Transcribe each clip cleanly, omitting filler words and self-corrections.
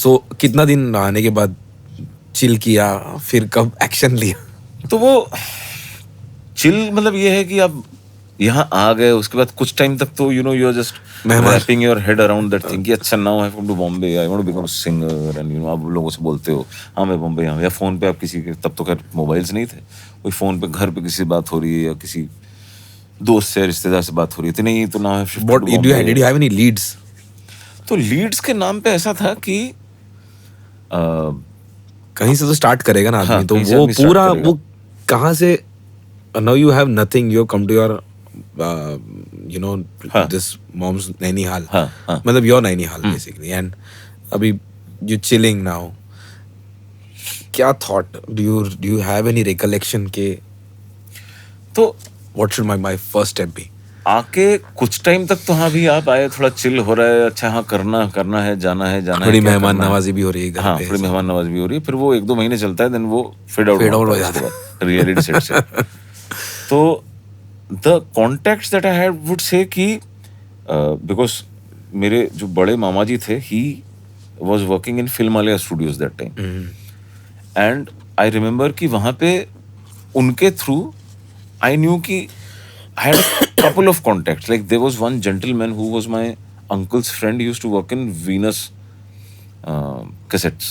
सो कितना दिन आने के बाद चिल किया, फिर कब एक्शन लिया? तो वो चिल मतलब ये है कि आप यहाँ आ गए, उसके बाद कुछ टाइम तक तो you are just wrapping your head around that thing कि अच्छा now I have come to Bombay, I want to become a singer and आप लोगों से बोलते हो हाँ मैं बॉम्बे यहाँ, या फोन पे आप किसी के, तब तो खैर मोबाइल्स नहीं थे, कोई फोन पे घर पे किसी से बात हो रही है या किसी दोस्त से रिश्तेदार से बात हो रही है, तो नहीं तो now I have shifted to Bombay. Did you have any leads? तो लीड्स के नाम पे ऐसा था कि कहीं से तो स्टार्ट करेगा ना आदमी, हाँ, तो कहीं से वो आदमी start पूरा करेगा। वो कहाँ से? Now you have nothing, you come to your you know हाँ। दिस मॉम्स नैनीहाल, हाँ, हाँ। मतलब योर नैनीहाल बेसिकली, एंड अभी यू चिलिंग नाउ, क्या thought do you have any recollection के तो what should my first step be? आके कुछ टाइम तक तो हाँ भी आप आए, थोड़ा चिल हो रहा है, अच्छा हाँ करना है, जाना है, थोड़ी क्या मेहमान करना है। नवाजी भी हो रही है घर हाँ, पे, थोड़ी मेहमान नवाजी भी हो रही है, फिर वो 1-2 महीने चलता है, देन वो फेड आउट हो जाता है रियलिटी सेट से। तो the contacts that I had would say कि बिकॉज मेरे जो बड़े मामा जी थे, he was working in Filmalaya studios that time, and I remember कि वहाँ पे उनके थ्रू आई न्यू कि I had a couple of contacts. Like there was one gentleman who was my uncle's friend. He used to work in Venus cassettes.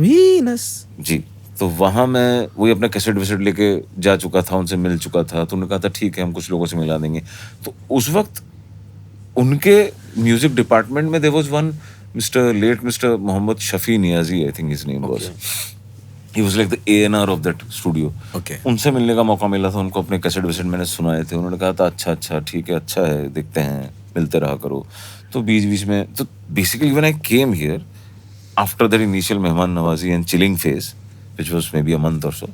Venus. जी, तो वहाँ मैं वही अपना कैसेट वैसेट लेके जा चुका था, उनसे मिल चुका था, तो उन्होंने कहा था ठीक है हम कुछ लोगों से मिला देंगे। तो उस वक्त उनके म्यूजिक डिपार्टमेंट में there was one late Mr. Mohammad Shafi Niazi, I think his name was. He was like the A&R of that studio. Okay. उनसे मिलने का मौका मिला था, उनको अपने कैसेट वैसेट मैंने सुनाए थे, उन्होंने कहा था अच्छा ठीक है, अच्छा है, देखते हैं, मिलते रहा करो। तो बीच में तो basically when I came here after that initial मेहमान नवाजी and chilling phase which was maybe a month और सो,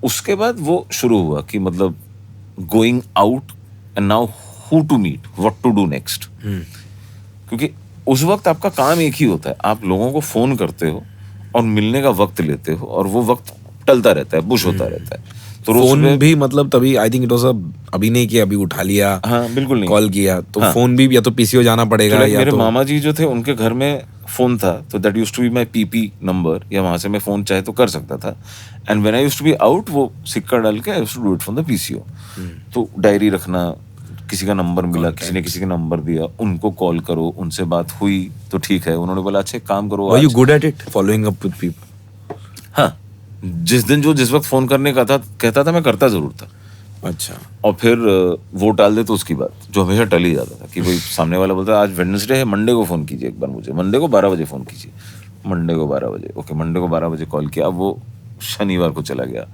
उसके बाद वो शुरू हुआ कि मतलब going out and now who to meet, what to do next. क्योंकि उस वक्त आपका काम एक ही होता है, आप लोगों को फोन करते हो और मिलने का वक्त लेते हो, और वो वक्त टलता रहता है, बुश होता रहता है। तो फोन भी मतलब तभी आई थिंक इट वाज अभी नहीं किया, अभी उठा लिया, हाँ बिल्कुल नहीं कॉल किया, तो हाँ। फोन भी या तो पीसीओ जाना पड़ेगा, तो या मेरे तो मामा जी जो थे उनके घर में फोन था, तो that used to be my PP number, या वहां से मैं फोन चाहे तो कर सकता था। And when I used to be out, वो सिक्का डाल के I used to do it from the PCO. तो डायरी रखना, किसी का नंबर मिला, किसी ने किसी का नंबर दिया, उनको कॉल करो, उनसे बात हुई तो ठीक है, उन्होंने बोला अच्छा एक काम करो, were you good at it following up with people? हाँ, जिस दिन जिस वक्त फोन करने का था कहता था, मैं करता जरूर था। अच्छा। और फिर वो टाल दे तो उसकी बात, जो हमेशा टल ही जाता था कि भाई सामने वाला बोलता आज वेडनेसडे है, मंडे को फोन कीजिए एक बार मुझे, मंडे को 12 बजे फोन कीजिए, मंडे को 12 बजे, ओके मंडे को 12 बजे कॉल किया, अब वो शनिवार को चला गया,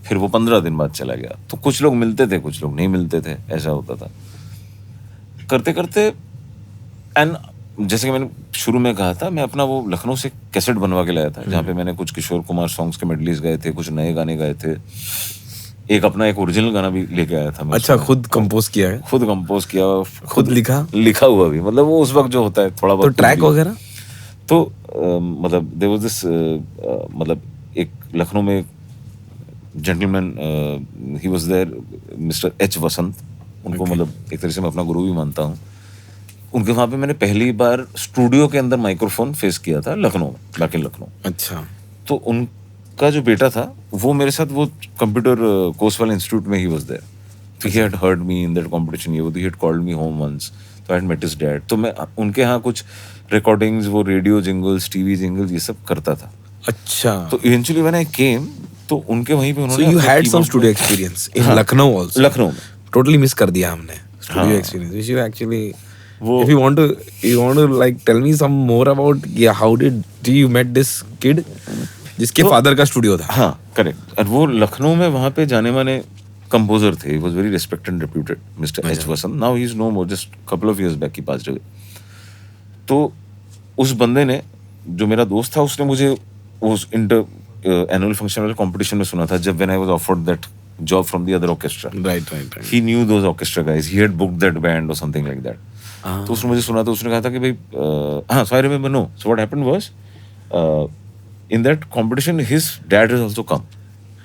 फिर वो 15 दिन बाद चला गया। तो कुछ लोग मिलते थे, कुछ लोग नहीं मिलते थे, ऐसा होता था करते करते। एंड जैसे कि मैंने शुरू में कहा था, मैं अपना वो लखनऊ से कैसेट बनवा के लाया था, जहाँ पे मैंने कुछ किशोर कुमार सॉन्ग्स के मेडलीज गाए थे, कुछ नए गाने गाए थे, एक अपना एक ओरिजिनल गाना भी लेके आया था मैं। अच्छा, खुद कंपोज किया है? खुद कंपोज किया, खुद लिखा हुआ भी, मतलब वो उस वक्त जो होता है थोड़ा बहुत। तो ट्रैक वगैरह तो मतलब देयर वाज दिस, मतलब एक लखनऊ में gentleman, he was there, mister H Vasant, उनको मतलब एक तरह से मैं अपना गुरु भी मानता हूँ। उनके वहाँ पे मैंने पहली बार स्टूडियो के अंदर माइक्रोफोन फेस किया था लखनऊ में, बैक इन लखनऊ। अच्छा। तो उनका जो बेटा था वो मेरे साथ वो कंप्यूटर कोर्स इंस्टीट्यूट में ही वाज देयर, तो he had heard me in that competition, ये वो, he had called me home once, तो I had met his dad. तो मैं उनके यहाँ कुछ रिकॉर्डिंग्स, वो रेडियो जिंगल्स, टीवी जिंगल्स, ये सब करता था। अच्छा। तो इवेंचुअली व्हेन आई केम, तो उनके वहीं पे उन्होंने, so you had some studio experience in Lucknow also? Lucknow में टोटली मिस कर दिया हमने studio experience, which you actually, वो if you want to like tell me some more about, yeah, how did you met this kid जिसके father का studio था? हाँ correct. और वो लखनऊ में वहाँ पे जाने माने कंपोजर थे, he was very respected and reputed, Mr. H. Vasant. Now he is no more, just couple of years back he passed away. तो उस बंदे ने, जो मेरा दोस्त था, उसने मुझे उस इंटर एनुअल फंक्शन वाले कंपटीशन में सुना था, जब when I was offered that job from the other orchestra. Right. He knew those orchestra guys, he had booked that band or something like that. तो उसने मुझे सुना, तो उसने कहा था कि भाई हाँ, so I remember, no, so what happened was in that competition his dad has also come,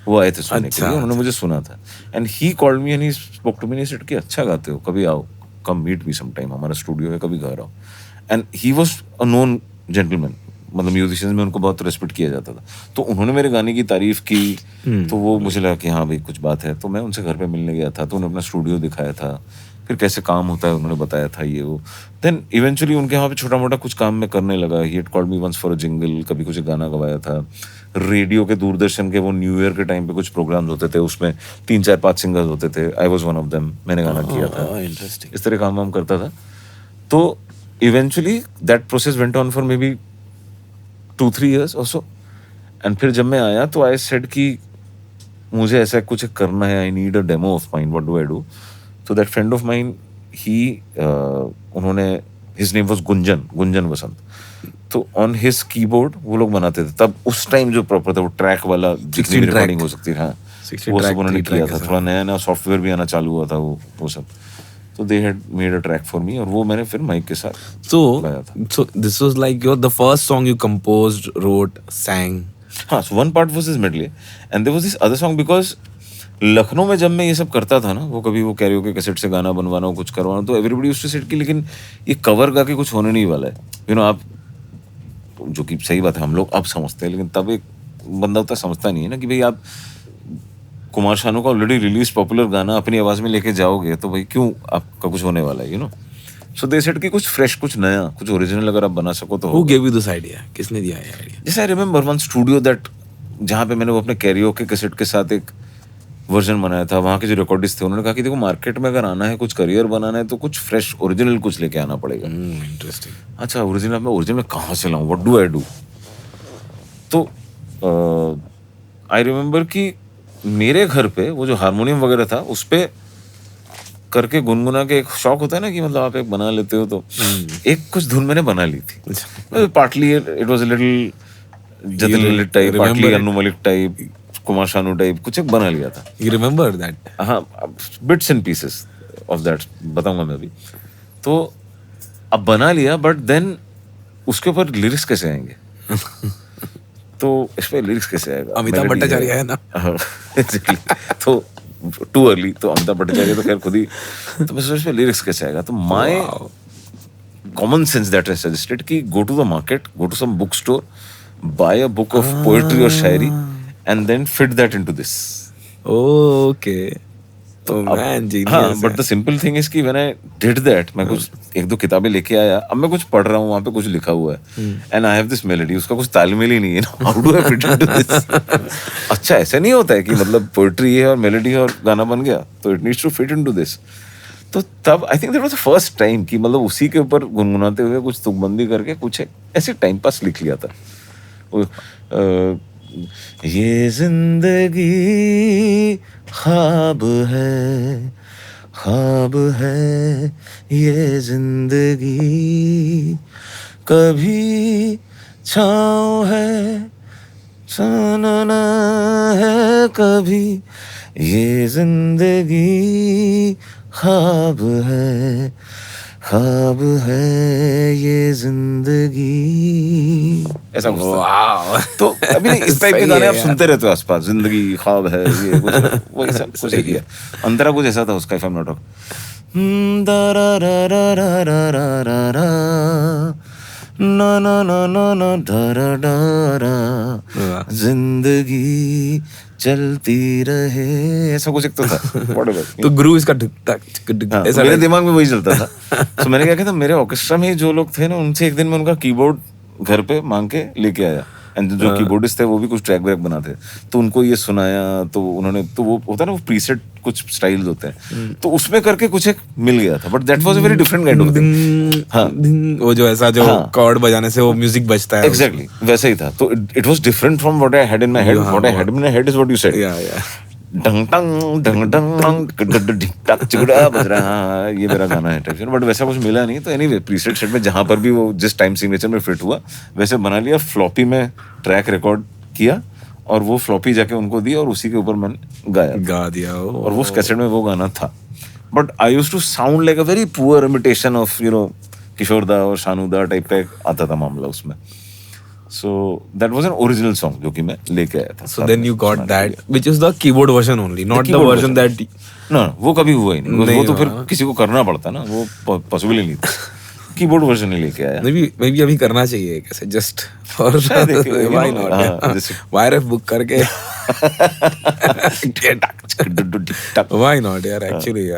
वो आए थे सुनने के लिए, उन्होंने मुझे सुना था, and he called me and he spoke to me and he said कि अच्छा गाते हो, कभी आओ, come meet me sometime, हमारा स्टूडियो है, कभी घर आओ। and he was a known gentleman, मतलब म्यूजिशियंस में उनको बहुत रिस्पेक्ट किया जाता था, तो उन्होंने मेरे गाने की तारीफ की, तो वो मुझे लगा कि हाँ भाई कुछ बात है, तो मैं उनसे घर पे मिलने गया था, तो उन्होंने अपना स्टूडियो दिखाया था, फिर कैसे काम होता है उन्होंने बताया था ये वो। देन इवेंचुअली उनके यहाँ पे छोटा मोटा कुछ काम मैं करने लगा। He had called me once for a jingle, कभी कुछ गाना गवाया था। रेडियो के दूरदर्शन के वो न्यू ईयर के टाइम पे कुछ प्रोग्राम्स होते थे, उसमें 3 4 5 सिंगर्स होते थे, I was one of them, मैंने गाना किया था। इंटरेस्टिंग। इस तरह काम वाम करता था। तो eventually that process went on for may be 2 3 years और सो। एंड फिर जब मैं आया तो आई सेड कि मुझे ऐसा कुछ करना है, I need a demo of mine, what do I do. तो दैट फ्रेंड ऑफ माइन ही उन्होंने, हिज नेम वाज गुंजन वसंत। तो ऑन हिज कीबोर्ड वो लोग बनाते थे तब उस टाइम, जो प्रॉपर था वो ट्रैक वाला जितनी भी रिकॉर्डिंग हो सकती थी, हाँ 16 वो track, सब उन्होंने 3 किया track था। थोड़ा नया नया सॉफ्टवेयर भी आना चालू हुआ था, वो सब। तो they had made a track for me, और वो मैंने फिर माइक के साथ गाया था। So this was like the first song you composed, wrote, sang. हाँ, so one part was this medley and there was this other song because Lucknow में जब मैं ये सब करता था ना, वो कभी वो कैरियोके कैसेट से गाना बनवाना हो, कुछ करवाना, तो एवरीबॉडी यूज्ड टू सेड कि लेकिन ये कवर गा के कुछ होने नहीं वाला है, यू नो। आप, जो कि सही बात है, हम लोग अब समझते हैं, लेकिन तब एक बंदा उतना समझता नहीं है ना कि भाई आप कुमार शानू का ऑलरेडी रिलीज पॉपुलर गाना अपनी आवाज में लेके जाओगे तो भाई क्यों आपका कुछ होने वाला है, you know. So they said कि कुछ फ्रेश, कुछ नया, कुछ ओरिजिनल अगर आप बना सको तो। Who gave you this idea? किसने दिया ये आइडिया? जैसे I remember one studio that, जहाँ पे मैंने वो अपने कैरियोके कैसेट के साथ एक वर्जन बनाया था, वहाँ के जो रिकॉर्डिस्ट थे उन्होंने कहा कि देखो मार्केट में अगर आना है, कुछ करियर बनाना है, तो कुछ फ्रेश ओरिजिनल कुछ लेके आना पड़ेगा। इंटरेस्टिंग। अच्छा, ओरिजिनल मैं ओरिजिनल में कहाँ से लाऊं, व्हाट डू आई डू। तो आई रिमेम्बर कि मेरे घर पे वो जो हारमोनियम वगैरह था उस पे करके गुनगुना के, एक शौक होता है ना कि मतलब आप एक बना लेते हो, तो एक कुछ धुन मैंने बना ली थी। Partly it was a little Jatin Lalit type, partly Anu Malik type, Kumar Sanu type, कुछ एक बना लिया था। You remember that? हाँ, bits and pieces of that बताऊंगा मैं अभी। तो अब बना लिया, बट देन उसके ऊपर लिरिक्स कैसे आएंगे? तो इस पे लिरिक्स कैसे आएगा? अमिताभ भट्टाचार्य है ना। Exactly. तो टू अर्ली, तो अमिताभ भट्टाचार्य तो खैर खुद ही, तो मैं सोच पे लिरिक्स कैसे आएगा? तो my common sense that I suggested कि go to the market, go to some book store, buy a book of poetry और शायरी and then fit that into this. Okay. Oh man, हाँ, genius. But the simple thing is that when I did that, मैं कुछ 1 2 किताबें लेके आया, अब मैं कुछ पढ़ रहा हूँ, वहाँ पे कुछ लिखा हुआ है and I have this melody, उसका कुछ तालमेल ही नहीं है ना, how do I fit into this? अच्छा, ऐसा नहीं होता है कि मतलब पोएट्री है और मेलोडी है और गाना बन गया, तो it needs to fit into this. तो तब I think that was the first time कि मतलब उसी के ऊपर गुनगुनाते हुए कुछ तुकबंदी करके कुछ ऐसे टाइम पास लिख लिया था। ये जिंदगी ख्वाब है, ख्वाब है ये जिंदगी, कभी छाँव है, चानना है कभी, ये जिंदगी ख्वाब है, ख्वाब है ये जिंदगी। ऐसा कुछ था। Wow. तो अभी नहीं, इस टाइप के सही गाने है आप यार। सुनते रहते हो आसपास, जिंदगी ख्वाब है ये कुछ, वही सब कुछ एक ही है। अंतरा कुछ ऐसा था उसका, if I am not wrong. दा रा रा रा रा रा रा रा रा, ना ना ना ना ना दा रा डा रा, जिंदगी चलती रहे, ऐसा कुछ एक तो था। Whatever. तो गुरु इसका ढुक टक हाँ, ऐसा मेरे टाइप। दिमाग में वही चलता था। तो मैंने क्या किया था, मेरे ऑर्केस्ट्रा में जो लोग थे ना, उनसे एक दिन मैं उनका कीबोर्ड घर पे मांग के लेके आया, एंड जो कीबोर्डिस्ट थे वो भी कुछ ट्रैक व्रैक बनाते, तो उनको ये सुनाया, तो उन्होंने, तो वो होता है ना वो प्रीसेट कुछ स्टाइल्स होते हैं, तो उसमें करके कुछ एक मिल गया था, but that was a very different kind of thing. हाँ, वो जो ऐसा जो हाँ। कॉर्ड बजाने से वो म्यूजिक बजता है। एग्जैक्टली वैसा ही था। तो it was different from what I had in my head. What I had in my head is what you said, या डंग टंग डंग डंग ढिक टक चिगड़ा बज रहा है, हाँ, ये मेरा गाना है टाइप। बट वैसा कुछ मिला नहीं। तो एनीवे प्रीसेट सेट में जहाँ पर भी वो जिस टाइम सिग्नेचर में फिट हुआ वैसे बना लिया, फ्लॉपी में ट्रैक रिकॉर्ड किया और वो फ्लॉपी जाके उनको दी और उसी के ऊपर मैंने गाया गा दिया वो। और वो कैसेट में वो गाना था। But I used to sound like a very poor imitation of you know Kishore da और शानू दा टाइप का एक आता था मामला उसमें। So that was an original song जो कि मैं लेके आया था। So then you got that, which is the keyboard version only, not the keyboard version that. ना वो कभी हुआ ही नहीं, नहीं वो तो फिर हुआ। किसी को करना पड़ता ना, वो पॉसिबल ही नहीं था। कीबोर्ड वर्जन ही लेके आया। मे बी अभी करना चाहिए कैसे जस्ट फॉर शायद एक, you व्हाई know, नॉट, हाँ, जैसे वायरएफ बुक करके व्हाई नॉट यार, एक्चुअली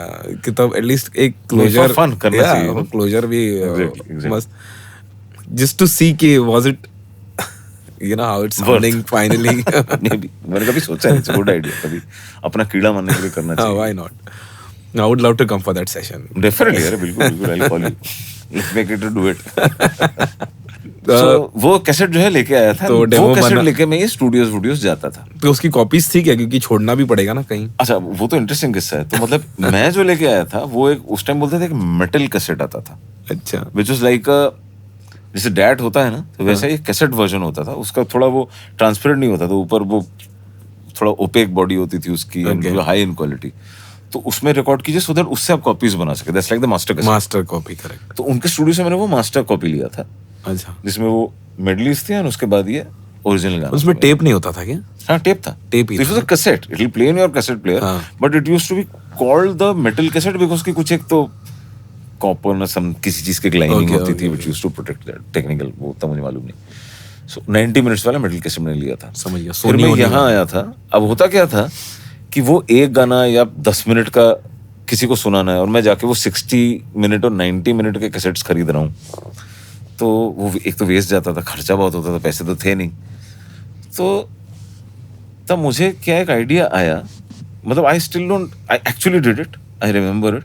कि तब एटलीस्ट एक क्लोजर, फन करना चाहिए ना। क्लोजर भी Exactly. मस्त, जस्ट टू सी कि was it you know how it's sounding finally. मैंने कभी सोचा नहीं, गुड आइडिया, कभी अपना कीड़ा मारने के लिए करना चाहिए। Why not, I would love to come for that session definitely यार, बिल्कुल बिल्कुल, I will call you, let's make it to do it. So, वो कैसेट जो है लेके आया था, तो वो demo कैसेट बना- लेके मैं ये स्टूडियोज जाता था। तो उसकी कॉपीज थी क्या, क्योंकि छोड़ना भी पड़ेगा ना कहीं। अच्छा, वो तो इंटरेस्टिंग किस्सा है। तो मतलब मैं जो लेके आया था वो एक, उस टाइम बोलते थे, एक मेटल कैसेट आता था, अच्छा विच वाज लाइक जैसे डैट होता है ना, तो वैसा ही कैसेट वर्जन होता था उसका। थोड़ा वो ट्रांसपेरेंट नहीं होता था, ऊपर वो थोड़ा ओपेक बॉडी होती थी उसकी, Okay. High in quality. तो उसमें रिकॉर्ड कीजिए सो दैट उससे आप कॉपीज बना सके, that's like the master cassette. Master copy, correct. तो उनके स्टूडियो से मैंने वो मास्टर कॉपी लिया था, अच्छा, जिसमें वो मेडलिस्ट थे और उसके बाद ये ओरिजिनल गाना। उसमें टेप नहीं होता था क्या? हाँ, टेप था। टेप ही दिस था। Was a cassette, it will play in your cassette player, हाँ। But it used to be called the metal cassette because की कुछ एक तो कॉपर ना सम किसी चीज की लाइनिंग Okay, होती थी okay, which used to protect that, technical वो तब मुझे मालूम नहीं। सो 90 मिनट्स वाला मेटल कैसेट मैंने लिया था। समझ गया, फिर Sony मैं होने यहाँ वाला। आया था। अब होता क्या था कि वो एक गाना या 10 मिनट का किसी को सुनाना है और मैं जाके वो 60 मिनट और 90 मिनट के कैसेट्स खरीद रहा हूँ, तो वो एक तो वेस्ट जाता था, खर्चा बहुत होता था, पैसे तो थे नहीं। तो तब मुझे क्या एक आइडिया आया, मतलब I still don't, I actually did it, I remember it,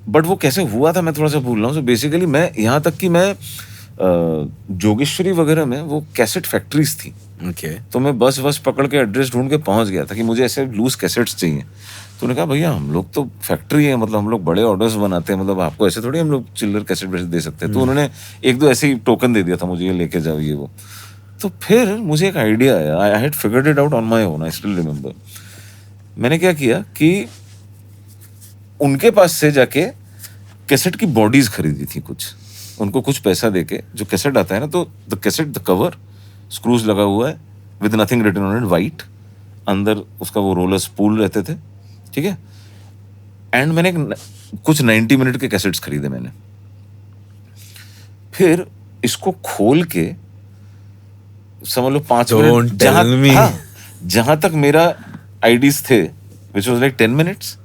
but वो कैसे हुआ था मैं थोड़ा सा भूल रहा हूँ। सो बेसिकली मैं यहाँ तक कि मैं जोगेश्वरी वगैरह में वो कैसेट फैक्ट्रीज थी, ओके, तो मैं बस पकड़ के एड्रेस ढूंढ के पहुंच गया था कि मुझे ऐसे लूज कैसेट्स चाहिए। तो उन्होंने कहा भैया हम लोग तो फैक्ट्री है, मतलब हम लोग बड़े ऑर्डर्स बनाते हैं, मतलब आपको ऐसे थोड़ी हम लोग चिल्लर कैसेट दे सकते हैं। तो उन्होंने एक दो ऐसे ही टोकन दे दिया था मुझे, ये लेके जाओ ये वो। तो फिर मुझे एक आइडिया आया, I had figured it out on my own, I still remember. मैंने क्या किया कि उनके पास से जाके कैसेट की बॉडीज खरीदी थी कुछ, उनको कुछ पैसा देके। जो कैसेट आता है ना, तो the cassette, the cover screws लगा हुआ है with nothing written on it, white, अंदर उसका वो रोलर स्पूल रहते थे, ठीक है। एंड मैंने कुछ 90 मिनट के कैसेट्स खरीदे मैंने। फिर इसको खोल के समझ लो 5 मिनट, जहां तक मेरा आईडीज थे विच वाज लाइक 10 मिनट्स,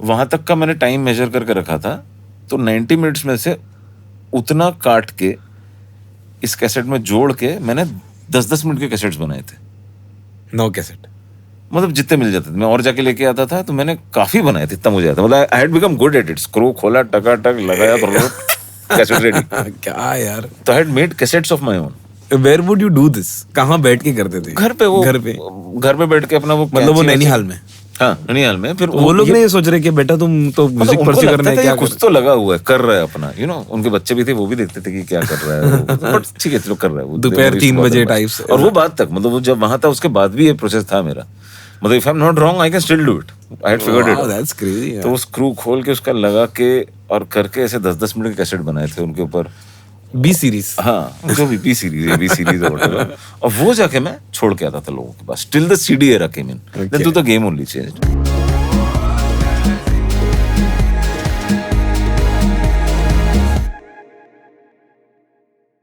वहां तक का मैंने टाइम मेजर करके रखा था। तो 90 मिनट्स में से उतना काट के इस कैसेट में जोड़ के मैंने 10-10 मिनट के कैसेट्स बनाए थे। 9 कैसेट, मतलब जितने मिल जाते थे मैं और जाके लेके आता था, तो मैंने काफी बनाए थे, इतना मुझे आता। मतलब I had become good at it. Screw खोला, टकाटक लगाया, तो कैसेट रेडी। क्या यार, तो I had made cassettes of my own. Where would you do this? कहाँ बैठ के करते थे? घर पे, वो घर पे बैठ के अपना वो, मतलब वो नैनीहाल में? हाँ, नैनीहाल में। फिर वो लोग नहीं सोच रहे कि बेटा तुम तो म्यूजिक परस्यू करना है, क्या कुछ तो लगा हुआ है, कर रहा है अपना, यू नो। उनके बच्चे भी थे, वो भी देखते थे कि क्या कर रहा है, बट ठीक है चलो कर रहा है वो, दोपहर 3 बजे टाइप्स। और वो बात तक, मतलब वो जब वहां था उसके बाद भी ये प्रोसेस था मेरा। मतलब if I am not wrong I can still do it, I had figured it. That's crazy. तो वो स्क्रू खोल के उसका लगा के और करके ऐसे 10-10 मिनट के कैसेट बनाए थे उनके ऊपर, बी सीरीज। हाँ, जो भी बी सीरीज है, बी सीरीज और वो जाके मैं छोड़ के आता था लोगों के पास, till the CD era came in, then to the game only changed.